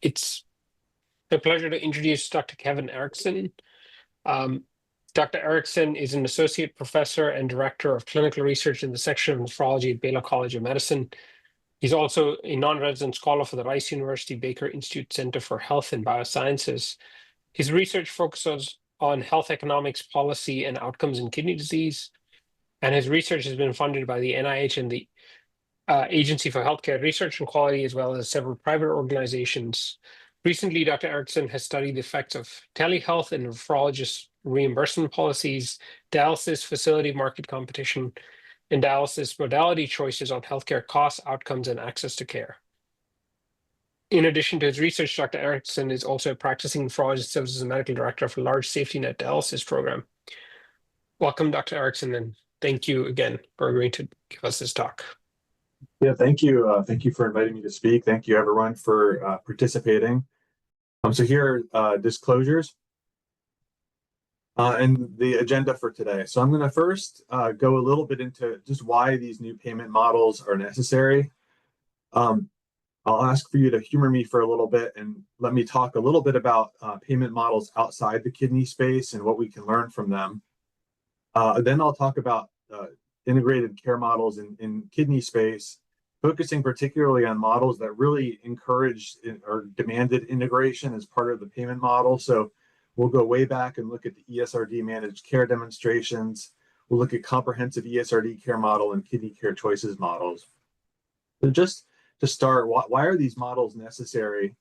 It's a pleasure to introduce Dr. Kevin Erickson. Um, Dr. Erickson is an associate professor and director of clinical research in the section of nephrology at Baylor College of Medicine. He's also a non-resident scholar for the Rice University Baker Institute Center for Health and Biosciences. His research focuses on health economics, policy, and outcomes in kidney disease. And his research has been funded by the NIH and the Agency for Healthcare Research and Quality, as well as several private organizations. Recently, Dr. Erickson has studied the effects of telehealth and nephrologist reimbursement policies, dialysis facility market competition, and dialysis modality choices on healthcare costs, outcomes, and access to care. In addition to his research, Dr. Erickson is also a practicing nephrologist, serves as a medical director of a large safety net dialysis program. Welcome, Dr. Erickson, and thank you again for agreeing to give us this talk. Yeah, thank you. Thank you for inviting me to speak. Thank you, everyone, for participating. So here are disclosures and the agenda for today. So I'm going to first go a little bit into just why these new payment models are necessary. I'll ask for you to humor me for a little bit and let me talk a little bit about payment models outside the kidney space and what we can learn from them. Then I'll talk about integrated care models in kidney space, focusing particularly on models that really encouraged or demanded integration as part of the payment model. So we'll go way back and look at the ESRD managed care demonstrations. We'll look at comprehensive ESRD care model and kidney care choices models. So just to start, why are these models necessary?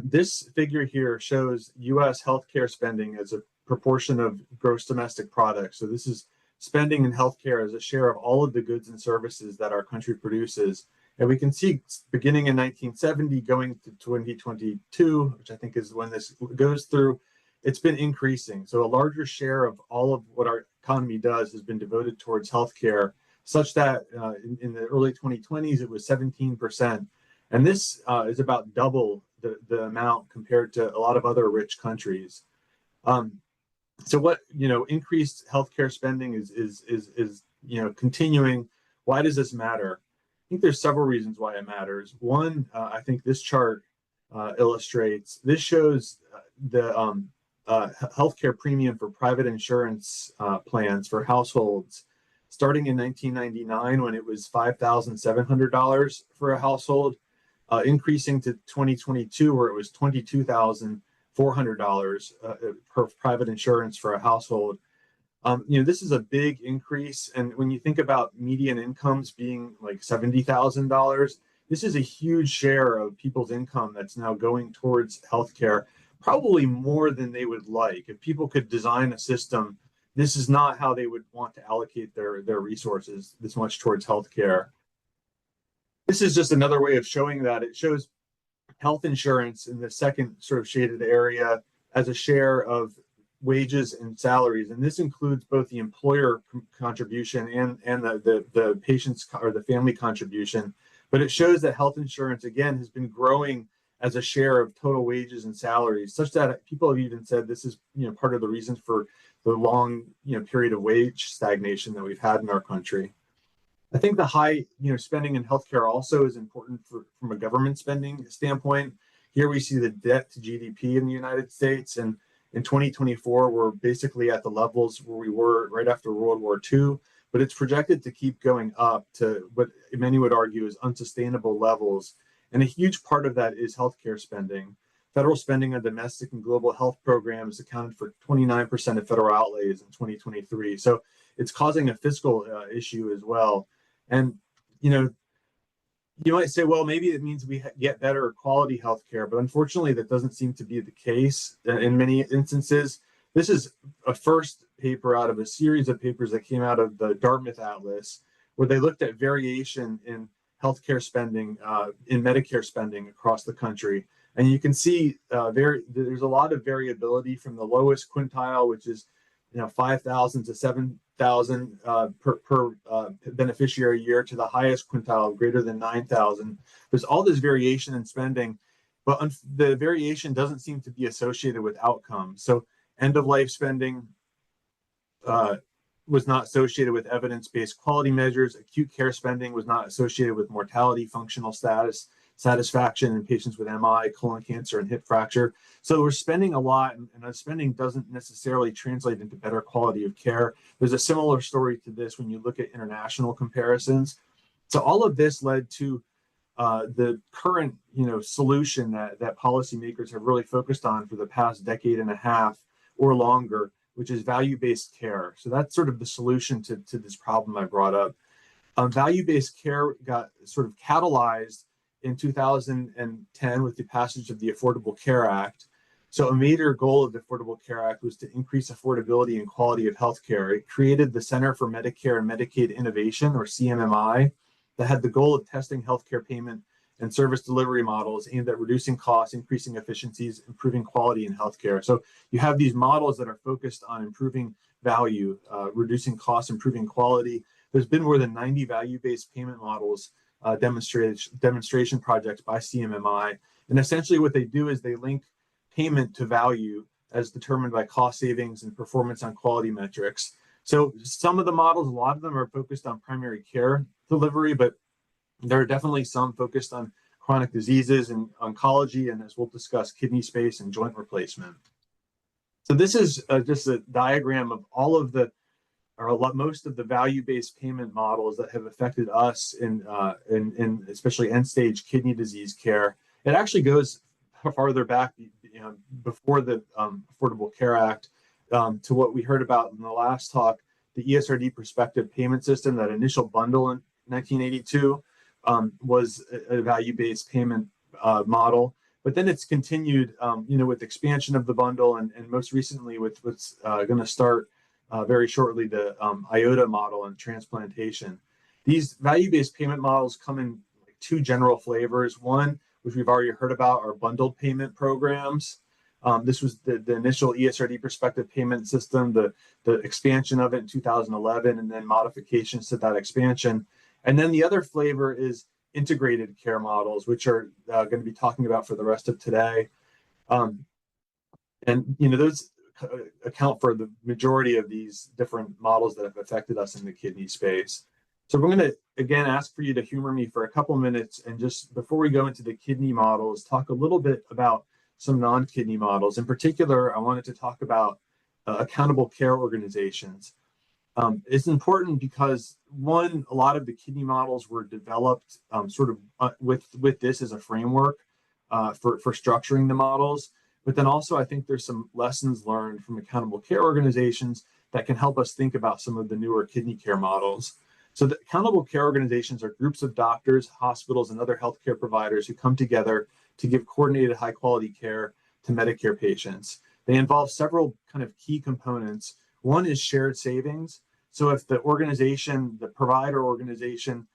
This figure here shows US healthcare spending as a proportion of gross domestic product. So this is spending in healthcare as a share of all of the goods and services that our country produces. And we can see beginning in 1970 going to 2022, which I think is when this goes through, it's been increasing. So a larger share of all of what our economy does has been devoted towards healthcare, such that in the early 2020s, it was 17%. And this is about double the amount compared to a lot of other rich countries. So what, increased healthcare spending is continuing. Why does this matter? I think there's several reasons why it matters. One, I think this chart illustrates, this shows the healthcare premium for private insurance plans for households, starting in 1999 when it was $5,700 for a household, increasing to 2022 where it was $22,400 per private insurance for a household. This is a big increase. And when you think about median incomes being like $70,000, this is a huge share of people's income that's now going towards healthcare, probably more than they would like. If people could design a system, this is not how they would want to allocate their resources this much towards healthcare. This is just another way of showing that. It shows health insurance in the second sort of shaded area as a share of wages and salaries. And this includes both the employer contribution and the patient's or the family contribution. But it shows that health insurance, again, has been growing as a share of total wages and salaries, such that people have even said this is part of the reason for the long period of wage stagnation that we've had in our country. I think the high spending in healthcare also is important from a government spending standpoint. Here we see the debt to GDP in the United States, and in 2024 we're basically at the levels where we were right after World War II, but it's projected to keep going up to what many would argue is unsustainable levels. And a huge part of that is healthcare spending. Federal spending on domestic and global health programs accounted for 29% of federal outlays in 2023. So it's causing a fiscal issue as well. And, you might say, well, maybe it means we get better quality healthcare, but unfortunately that doesn't seem to be the case in many instances. This is a first paper out of a series of papers that came out of the Dartmouth Atlas, where they looked at variation in healthcare spending, in Medicare spending across the country. And you can see there's a lot of variability from the lowest quintile, which is 5,000 to 7,000 per beneficiary year, to the highest quintile, greater than 9,000. There's all this variation in spending, but the variation doesn't seem to be associated with outcomes. So end-of-life spending was not associated with evidence-based quality measures. Acute care spending was not associated with mortality, functional status, satisfaction in patients with MI, colon cancer, and hip fracture. So we're spending a lot, and our spending doesn't necessarily translate into better quality of care. There's a similar story to this when you look at international comparisons. So all of this led to the current, solution that policymakers have really focused on for the past decade and a half or longer, which is value-based care. So that's sort of the solution to this problem I brought up. Value-based care got sort of catalyzed in 2010 with the passage of the Affordable Care Act. So a major goal of the Affordable Care Act was to increase affordability and quality of healthcare. It created the Center for Medicare and Medicaid Innovation, or CMMI, that had the goal of testing healthcare payment and service delivery models aimed at reducing costs, increasing efficiencies, improving quality in healthcare. So you have these models that are focused on improving value, reducing costs, improving quality. There's been more than 90 value-based payment models demonstration projects by CMMI. And essentially what they do is they link payment to value as determined by cost savings and performance on quality metrics. So some of the models, a lot of them are focused on primary care delivery, but there are definitely some focused on chronic diseases and oncology, and as we'll discuss, kidney space and joint replacement. So this is just a diagram of all of the, most of the value-based payment models that have affected us in especially end-stage kidney disease care. It actually goes farther back, before the Affordable Care Act, to what we heard about in the last talk, the ESRD prospective payment system. That initial bundle in 1982 was a value-based payment model, but then it's continued, with expansion of the bundle, and most recently with what's going to start very shortly, the IOTA model and transplantation. These value-based payment models come in two general flavors. One, which we've already heard about, are bundled payment programs. This was the initial ESRD prospective payment system, the expansion of it in 2011, and then modifications to that expansion. And then the other flavor is integrated care models, which are going to be talking about for the rest of today. Those account for the majority of these different models that have affected us in the kidney space. So we're going to, again, ask for you to humor me for a couple minutes, and just before we go into the kidney models, talk a little bit about some non-kidney models. In particular, I wanted to talk about accountable care organizations. It's important because, one, a lot of the kidney models were developed with this as a framework for structuring the models. But then also, I think there's some lessons learned from accountable care organizations that can help us think about some of the newer kidney care models. So the accountable care organizations are groups of doctors, hospitals, and other healthcare providers who come together to give coordinated high-quality care to Medicare patients. They involve several kind of key components. One is shared savings. So if the provider organization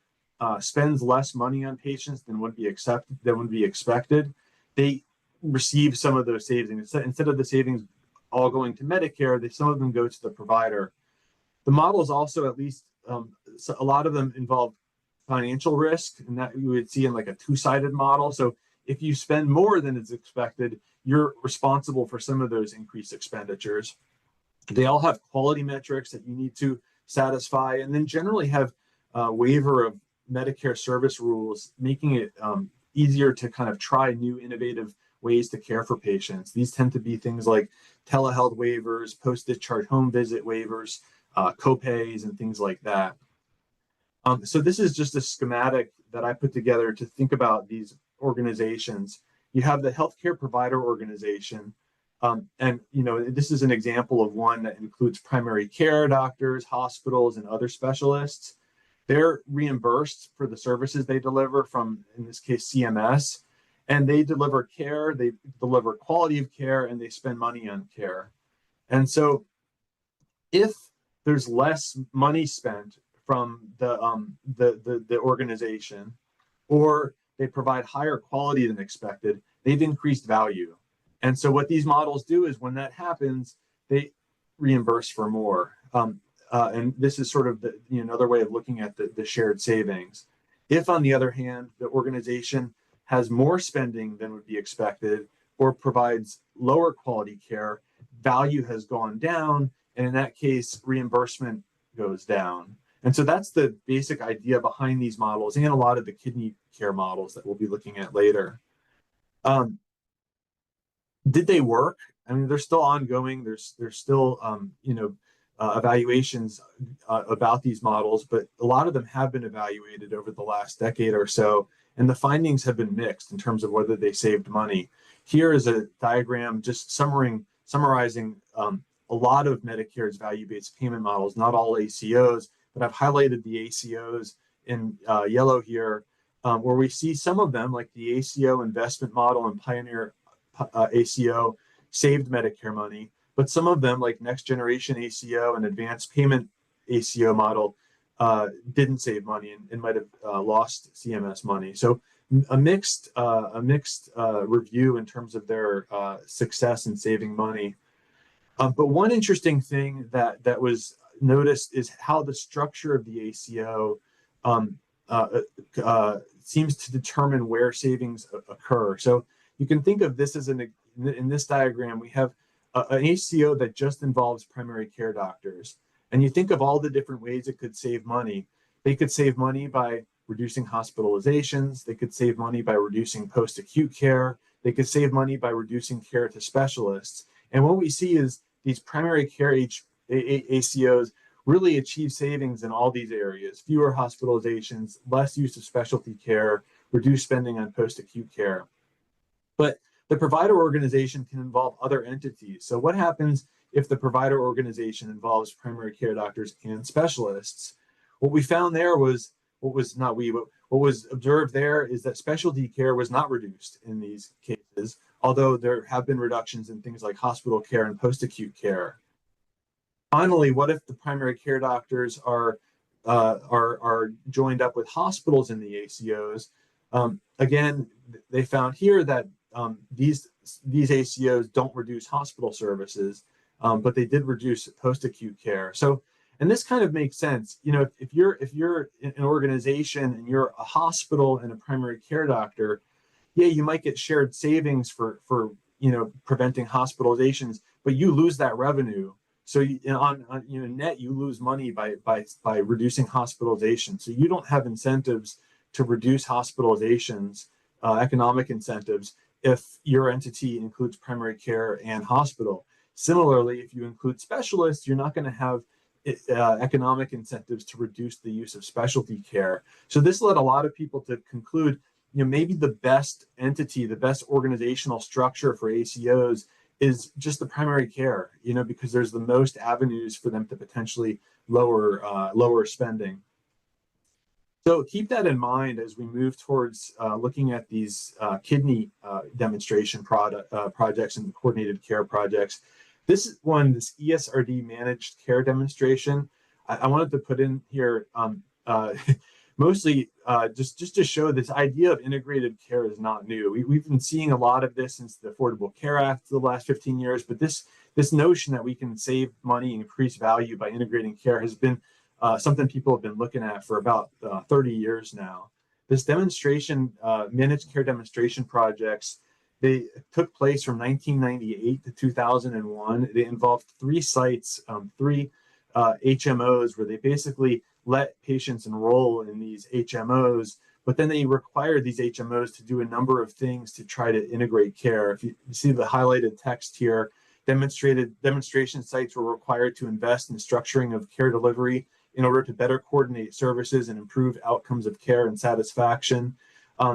spends less money on patients than would be expected, they receive some of those savings. Instead of the savings all going to Medicare, some of them go to the provider. The models also, at least a lot of them, involve financial risk, and that you would see in like a two-sided model. So if you spend more than is expected, you're responsible for some of those increased expenditures. They all have quality metrics that you need to satisfy, and then generally have a waiver of Medicare service rules, making it easier to kind of try new innovative ways to care for patients. These tend to be things like telehealth waivers, post-discharge home visit waivers, copays, and things like that. So this is just a schematic that I put together to think about these organizations. You have the healthcare provider organization, and this is an example of one that includes primary care doctors, hospitals, and other specialists. They're reimbursed for the services they deliver from, in this case, CMS, and they deliver care, they deliver quality of care, and they spend money on care. And so if there's less money spent from the organization, or they provide higher quality than expected, they've increased value. And so what these models do is, when that happens, they reimburse for more. And this is sort of another way of looking at the shared savings. If, on the other hand, the organization has more spending than would be expected, or provides lower quality care, value has gone down, and in that case, reimbursement goes down. And so that's the basic idea behind these models and a lot of the kidney care models that we'll be looking at later. Did they work? I mean, they're still ongoing. There's still evaluations about these models, but a lot of them have been evaluated over the last decade or so, and the findings have been mixed in terms of whether they saved money. Here is a diagram just summarizing a lot of Medicare's value-based payment models, not all ACOs, but I've highlighted the ACOs in yellow here, where we see some of them, like the ACO investment model and Pioneer ACO, saved Medicare money, but some of them, like Next Generation ACO and Advanced Payment ACO model, didn't save money and might have lost CMS money. So a mixed review in terms of their success in saving money. But one interesting thing that was noticed is how the structure of the ACO seems to determine where savings occur. So you can think of this as in this diagram, we have an ACO that just involves primary care doctors. And you think of all the different ways it could save money. They could save money by reducing hospitalizations. They could save money by reducing post-acute care. They could save money by reducing care to specialists. And what we see is these primary care ACOs really achieve savings in all these areas: fewer hospitalizations, less use of specialty care, reduced spending on post-acute care. But the provider organization can involve other entities. So what happens if the provider organization involves primary care doctors and specialists? What we found there was, what was observed there is that specialty care was not reduced in these cases, although there have been reductions in things like hospital care and post-acute care. Finally, what if the primary care doctors are joined up with hospitals in the ACOs? Again, they found here that these ACOs don't reduce hospital services, but they did reduce post-acute care. So, and this kind of makes sense. You know, if you're an organization and you're a hospital and a primary care doctor, yeah, you might get shared savings for preventing hospitalizations, but you lose that revenue. So on net, you lose money by reducing hospitalization. So you don't have incentives to reduce hospitalizations, economic incentives, if your entity includes primary care and hospital. Similarly, if you include specialists, you're not going to have economic incentives to reduce the use of specialty care. So this led a lot of people to conclude, maybe the best entity, the best organizational structure for ACOs is just the primary care, because there's the most avenues for them to potentially lower spending. So keep that in mind as we move towards looking at these kidney demonstration projects and coordinated care projects. This ESRD managed care demonstration, I wanted to put in here mostly just to show this idea of integrated care is not new. We've been seeing a lot of this since the Affordable Care Act the last 15 years, but this notion that we can save money and increase value by integrating care has been something people have been looking at for about 30 years now. This demonstration, managed care demonstration projects, they took place from 1998 to 2001. They involved 3 sites, 3 HMOs, where they basically let patients enroll in these HMOs, but then they required these HMOs to do a number of things to try to integrate care. If you see the highlighted text here, demonstration sites were required to invest in structuring of care delivery in order to better coordinate services and improve outcomes of care and satisfaction.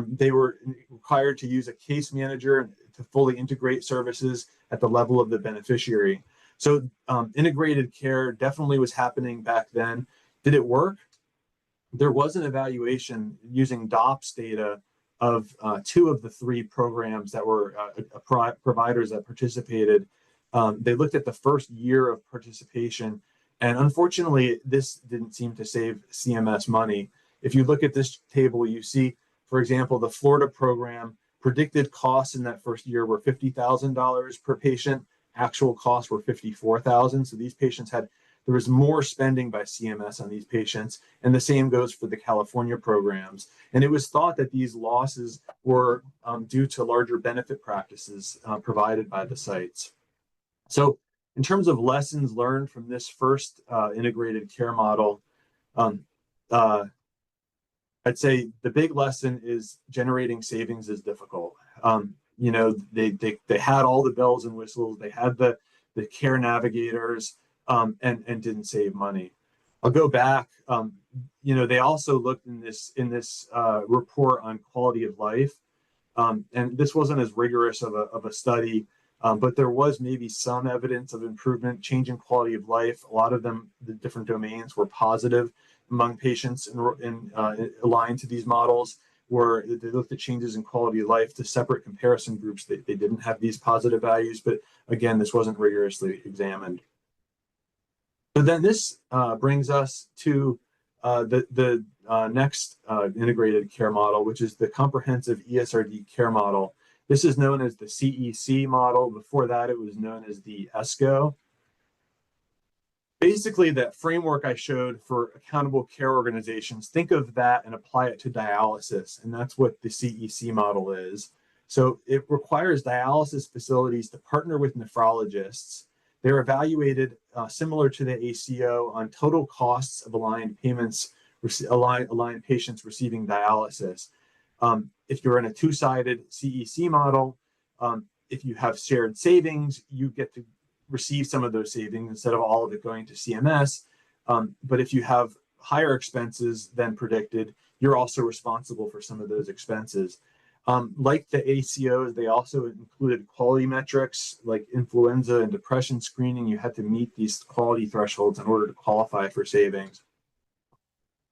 They were required to use a case manager to fully integrate services at the level of the beneficiary. So integrated care definitely was happening back then. Did it work? There was an evaluation using DOPS data of 2 of the 3 programs that were providers that participated. They looked at the first year of participation, and unfortunately, this didn't seem to save CMS money. If you look at this table, you see, for example, the Florida program predicted costs in that first year were $50,000 per patient. Actual costs were $54,000. So these patients there was more spending by CMS on these patients, and the same goes for the California programs. And it was thought that these losses were due to larger benefit practices provided by the sites. So in terms of lessons learned from this first integrated care model, Um, uh, I'd say the big lesson is generating savings is difficult. They had all the bells and whistles, they had the care navigators, and didn't save money. I'll go back. They also looked in this report on quality of life, and this wasn't as rigorous of a study, but there was maybe some evidence of improvement, change in quality of life. A lot of them, the different domains, were positive among patients aligned to these models, where they looked at changes in quality of life to separate comparison groups. They didn't have these positive values, but again, this wasn't rigorously examined. So then this brings us to the next integrated care model, which is the comprehensive ESRD care model. This is known as the CEC model. Before that, it was known as the ESCO. Basically, that framework I showed for accountable care organizations, think of that and apply it to dialysis. And that's what the CEC model is. So it requires dialysis facilities to partner with nephrologists. They're evaluated similar to the ACO on total costs of aligned payments, aligned patients receiving dialysis. If you're in a two-sided CEC model, if you have shared savings, you get to receive some of those savings instead of all of it going to CMS. But if you have higher expenses than predicted, you're also responsible for some of those expenses. Like the ACOs, they also included quality metrics like influenza and depression screening. You had to meet these quality thresholds in order to qualify for savings.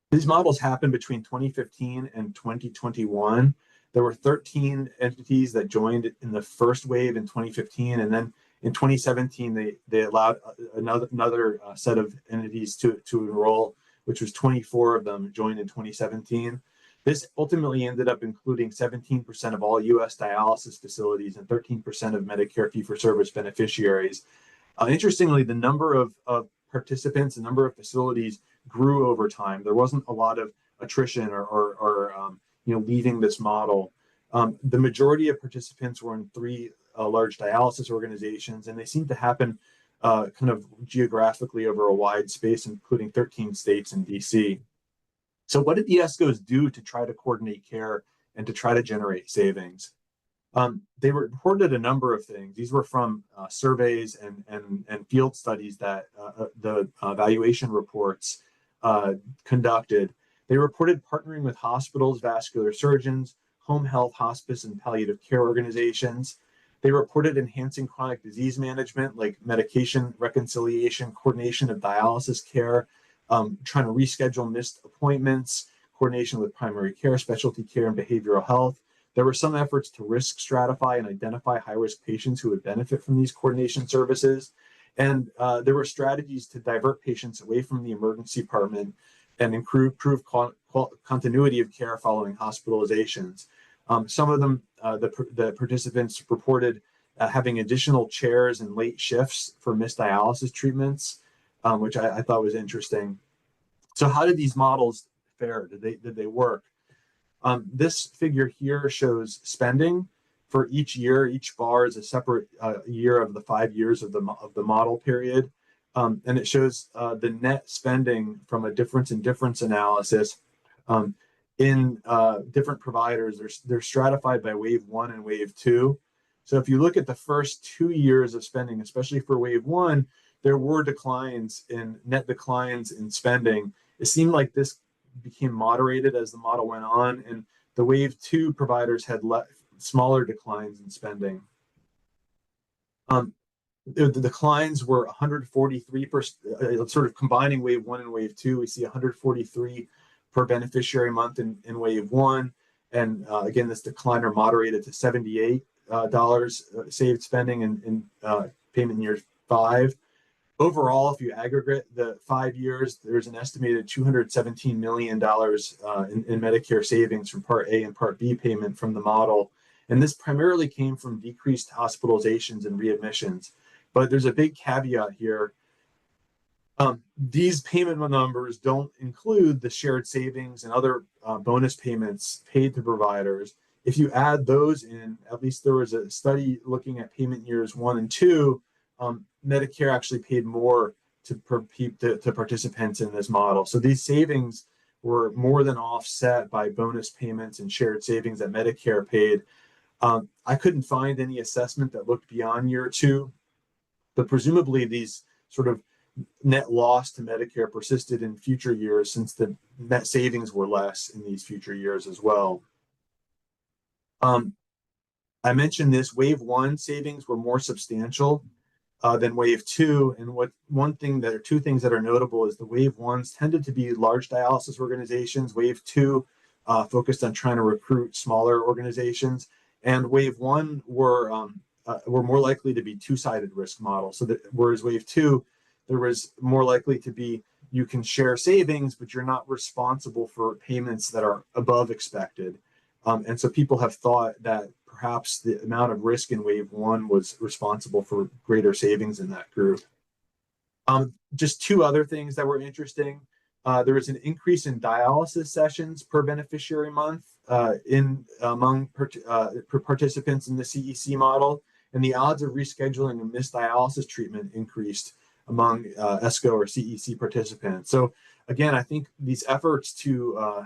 These models happened between 2015 and 2021. There were 13 entities that joined in the first wave in 2015, and then in 2017, they allowed another set of entities to enroll, which was 24 of them joined in 2017. This ultimately ended up including 17% of all U.S. dialysis facilities and 13% of Medicare fee-for-service beneficiaries. Interestingly, the number of participants, the number of facilities grew over time. There wasn't a lot of attrition or leaving this model. The majority of participants were in three large dialysis organizations, and they seem to happen kind of geographically over a wide space, including 13 states and DC. So what did the ESCOs do to try to coordinate care and to try to generate savings? They reported a number of things. These were from surveys and field studies that the evaluation reports conducted. They reported partnering with hospitals, vascular surgeons, home health, hospice, and palliative care organizations. They reported enhancing chronic disease management, like medication reconciliation, coordination of dialysis care, trying to reschedule missed appointments, coordination with primary care, specialty care, and behavioral health. There were some efforts to risk stratify and identify high-risk patients who would benefit from these coordination services. And there were strategies to divert patients away from the emergency department and improve continuity of care following hospitalizations. Some of them, the participants reported having additional chairs and late shifts for missed dialysis treatments, which I thought was interesting. So how did these models fare? Did they work? This figure here shows spending for each year. Each bar is a separate year of the 5 years of the model period. And it shows the net spending from a difference in difference analysis in different providers. They're stratified by wave 1 and wave 2. So if you look at the first 2 years of spending, especially for wave 1, there were net declines in spending. It seemed like this became moderated as the model went on, and the wave 2 providers had smaller declines in spending. The declines were 143%, sort of combining wave 1 and wave 2. We see 143 per beneficiary month in wave 1. And again, this decline are moderated to $78 saved spending in payment in year 5. Overall, if you aggregate the 5 years, there's an estimated $217 million in Medicare savings from Part A and Part B payment from the model. And this primarily came from decreased hospitalizations and readmissions. But there's a big caveat here. These payment numbers don't include the shared savings and other bonus payments paid to providers. If you add those in, at least there was a study looking at payment years 1 and 2, Medicare actually paid more to participants in this model. So these savings were more than offset by bonus payments and shared savings that Medicare paid. I couldn't find any assessment that looked beyond year 2, but presumably these sort of net loss to Medicare persisted in future years, since the net savings were less in these future years as well. I mentioned this, wave 1 savings were more substantial than wave 2. And two things that are notable is the wave 1s tended to be large dialysis organizations. Wave 2 focused on trying to recruit smaller organizations. And wave 1 were more likely to be two-sided risk models. So whereas wave 2, there was more likely to be, you can share savings, but you're not responsible for payments that are above expected. And so people have thought that perhaps the amount of risk in wave 1 was responsible for greater savings in that group. Just two other things that were interesting. There was an increase in dialysis sessions per beneficiary month among participants in the CEC model, and the odds of rescheduling a missed dialysis treatment increased among ESCO or CEC participants. So again, I think these efforts to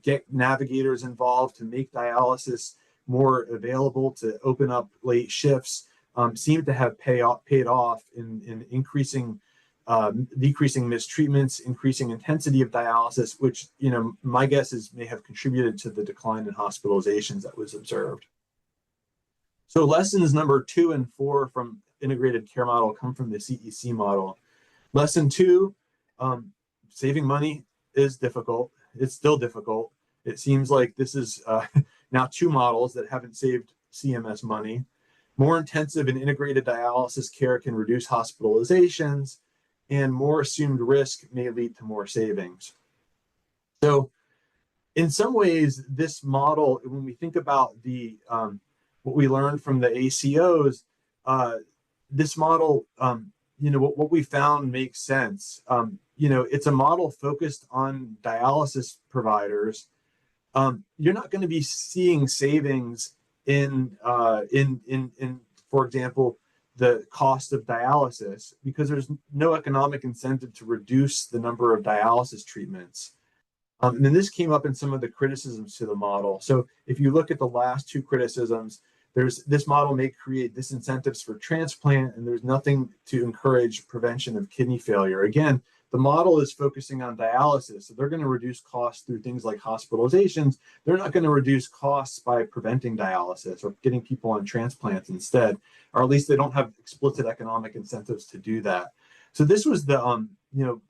get navigators involved, to make dialysis more available, to open up late shifts, seem to have paid off in increasing, decreasing mistreatments, increasing intensity of dialysis, which, my guess is may have contributed to the decline in hospitalizations that was observed. So lessons number 2 and 4 from integrated care model come from the CEC model. Lesson 2, saving money is difficult. It's still difficult. It seems like this is now 2 models that haven't saved CMS money. More intensive and integrated dialysis care can reduce hospitalizations, and more assumed risk may lead to more savings. So in some ways, this model, when we think about the what we learned from the ACOs, this model, what we found makes sense. It's a model focused on dialysis providers. You're not going to be seeing savings in, for example, the cost of dialysis, because there's no economic incentive to reduce the number of dialysis treatments. And then this came up in some of the criticisms to the model. So if you look at the last 2 criticisms, this model may create disincentives for transplant, and there's nothing to encourage prevention of kidney failure. Again, the model is focusing on dialysis, so they're going to reduce costs through things like hospitalizations. They're not going to reduce costs by preventing dialysis or getting people on transplants instead, or at least they don't have explicit economic incentives to do that. So this was the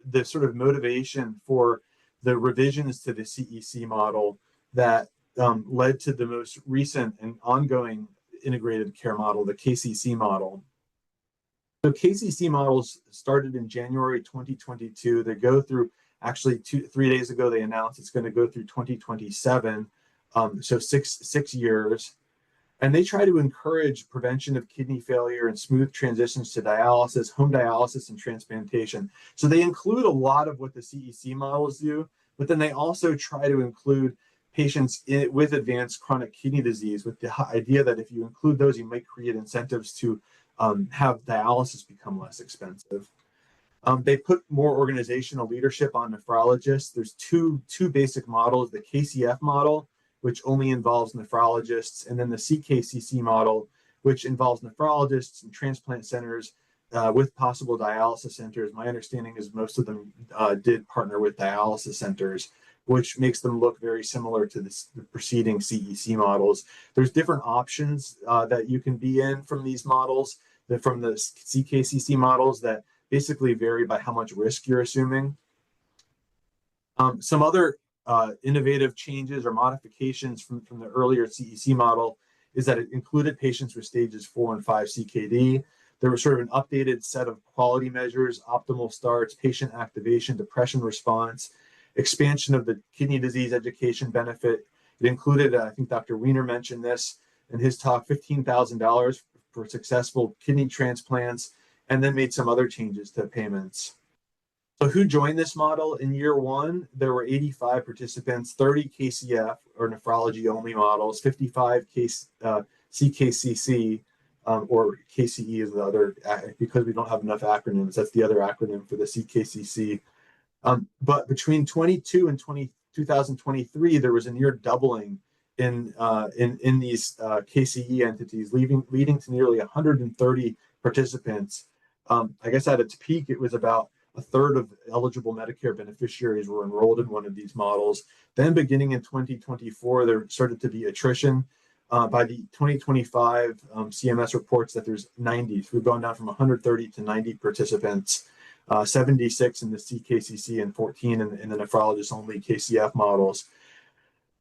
the sort of motivation for the revisions to the CEC model that led to the most recent and ongoing integrated care model, the KCC model. So KCC models started in January 2022. They go through, actually 3 days ago, they announced it's going to go through 2027, so six years. And they try to encourage prevention of kidney failure and smooth transitions to dialysis, home dialysis, and transplantation. So they include a lot of what the CEC models do, but then they also try to include patients with advanced chronic kidney disease, with the idea that if you include those, you might create incentives to have dialysis become less expensive. They put more organizational leadership on nephrologists. There's two basic models: the KCF model, which only involves nephrologists, and then the CKCC model, which involves nephrologists and transplant centers with possible dialysis centers. My understanding is most of them did partner with dialysis centers, which makes them look very similar to the preceding CEC models. There's different options that you can be in from these models, from the CKCC models, that basically vary by how much risk you're assuming. Some other innovative changes or modifications from the earlier CEC model is that it included patients with stages 4 and 5 CKD. There was sort of an updated set of quality measures: optimal starts, patient activation, depression response, expansion of the kidney disease education benefit. It included, I think Dr. Weiner mentioned this in his talk, $15,000 for successful kidney transplants, and then made some other changes to payments. So who joined this model? In year 1, there were 85 participants, 30 KCF or nephrology only models, 55 CKCC, or KCE is the other, because we don't have enough acronyms, that's the other acronym for the CKCC. But between 22 and 2023, there was a near doubling in these KCE entities, leading to nearly 130 participants. I guess at its peak, it was about a third of eligible Medicare beneficiaries were enrolled in one of these models. Then beginning in 2024, there started to be attrition. By the 2025, CMS reports that there's 90. So we've gone down from 130 to 90 participants, 76 in the CKCC and 14 in the nephrologist-only KCF models.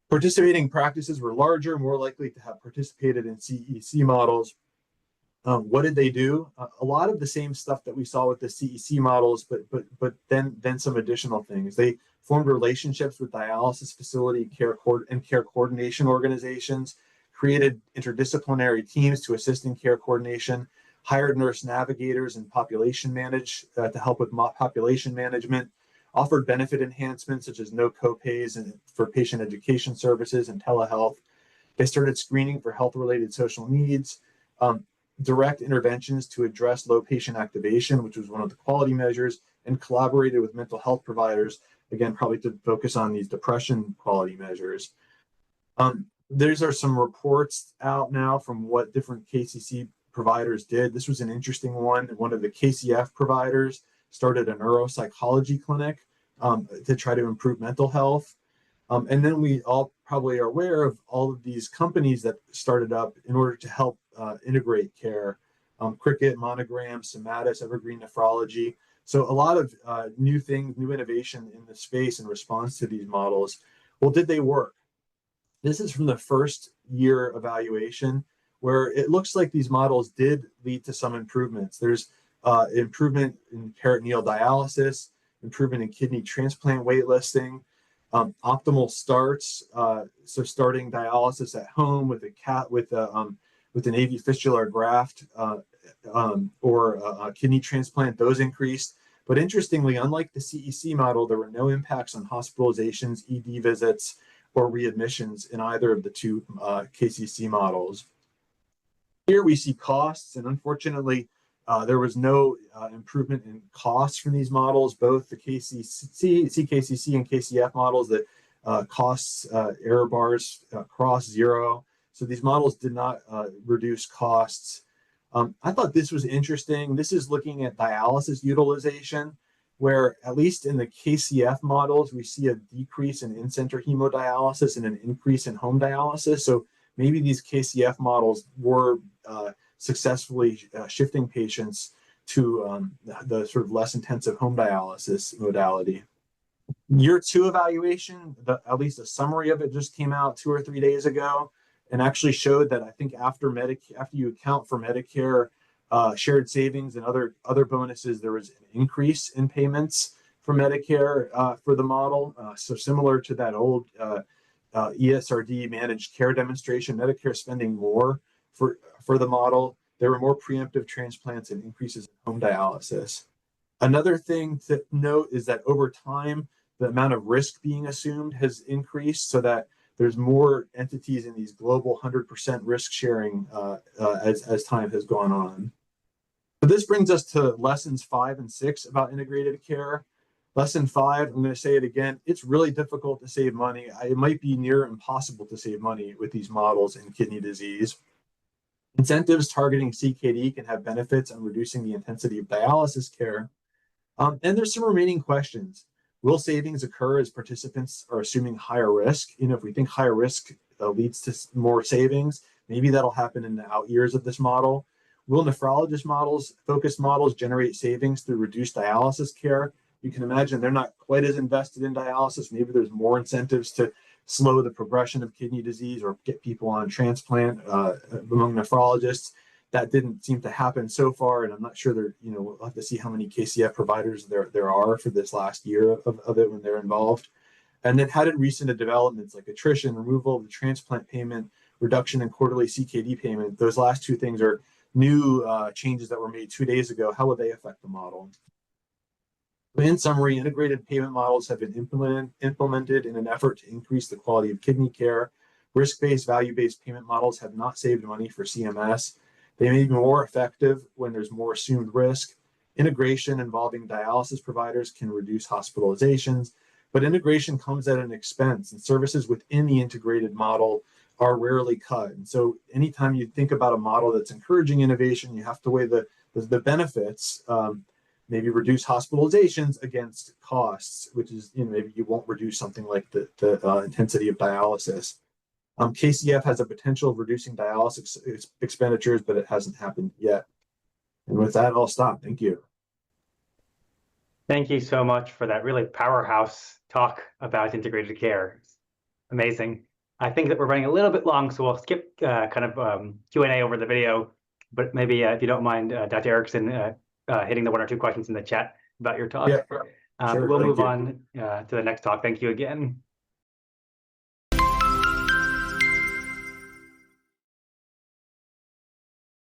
Participating practices were larger, more likely to have participated in CEC models. What did they do? A lot of the same stuff that we saw with the CEC models, but then some additional things. They formed relationships with dialysis facility care coordination organizations, created interdisciplinary teams to assist in care coordination, hired nurse navigators and population to help with population management, offered benefit enhancements such as no copays and for patient education services and telehealth. They started screening for health-related social needs, direct interventions to address low patient activation, which was one of the quality measures, and collaborated with mental health providers, again, probably to focus on these depression quality measures. These are some reports out now from what different KCC providers did. This was an interesting one. One of the KCF providers started a neuropsychology clinic to try to improve mental health. And then we all probably are aware of all of these companies that started up in order to help integrate care. Cricket, Monogram, Somatis, Evergreen Nephrology. So a lot of new things, new innovation in the space in response to these models. Well, did they work? This is from the first year evaluation, where it looks like these models did lead to some improvements. There's improvement in peritoneal dialysis, improvement in kidney transplant waitlisting, optimal starts. So starting dialysis at home with an AV fistular graft or a kidney transplant, those increased. But interestingly, unlike the CEC model, there were no impacts on hospitalizations, ED visits, or readmissions in either of the two KCC models. Here we see costs, and unfortunately, there was no improvement in costs from these models. Both the CKCC and KCF models, the costs error bars cross zero. So these models did not reduce costs. I thought this was interesting. This is looking at dialysis utilization, where at least in the KCF models, we see a decrease in in-center hemodialysis and an increase in home dialysis. So maybe these KCF models were successfully shifting patients to the sort of less intensive home dialysis modality. Year 2 evaluation, at least a summary of it just came out 2 or 3 days ago, and actually showed that I think after you account for Medicare shared savings and other bonuses, there was an increase in payments for Medicare for the model. So similar to that old ESRD managed care demonstration, Medicare spending more for the model. There were more preemptive transplants and increases in home dialysis. Another thing to note is that over time, the amount of risk being assumed has increased, so that there's more entities in these global 100% risk sharing as time has gone on. So this brings us to lessons 5 and 6 about integrated care. Lesson 5, I'm going to say it again, it's really difficult to save money. It might be near impossible to save money with these models in kidney disease. Incentives targeting CKD can have benefits on reducing the intensity of dialysis care. And there's some remaining questions. Will savings occur as participants are assuming higher risk? If we think higher risk leads to more savings, maybe that'll happen in the out years of this model. Will focused models generate savings through reduced dialysis care? You can imagine they're not quite as invested in dialysis. Maybe there's more incentives to slow the progression of kidney disease or get people on transplant among nephrologists. That didn't seem to happen so far, and I'm not sure we'll have to see how many KCF providers there are for this last year of it when they're involved. And then how did recent developments like attrition, removal of the transplant payment, reduction in quarterly CKD payment, those last two things are new changes that were made 2 days ago. How will they affect the model? In summary, integrated payment models have been implemented in an effort to increase the quality of kidney care. Risk-based, value-based payment models have not saved money for CMS. They may be more effective when there's more assumed risk. Integration involving dialysis providers can reduce hospitalizations, but integration comes at an expense, and services within the integrated model are rarely cut. And so anytime you think about a model that's encouraging innovation, you have to weigh the benefits, maybe reduce hospitalizations against costs, which is, maybe you won't reduce something like the intensity of dialysis. KCF has a potential of reducing dialysis expenditures, but it hasn't happened yet. And with that, I'll stop. Thank you. Thank you so much for that really powerhouse talk about integrated care. Amazing. I think that we're running a little bit long, so we'll skip Q&A over the video, but maybe if you don't mind, Dr. Erickson, hitting the 1 or 2 questions in the chat about your talk. Yeah, sure. We'll move on to the next talk. Thank you again.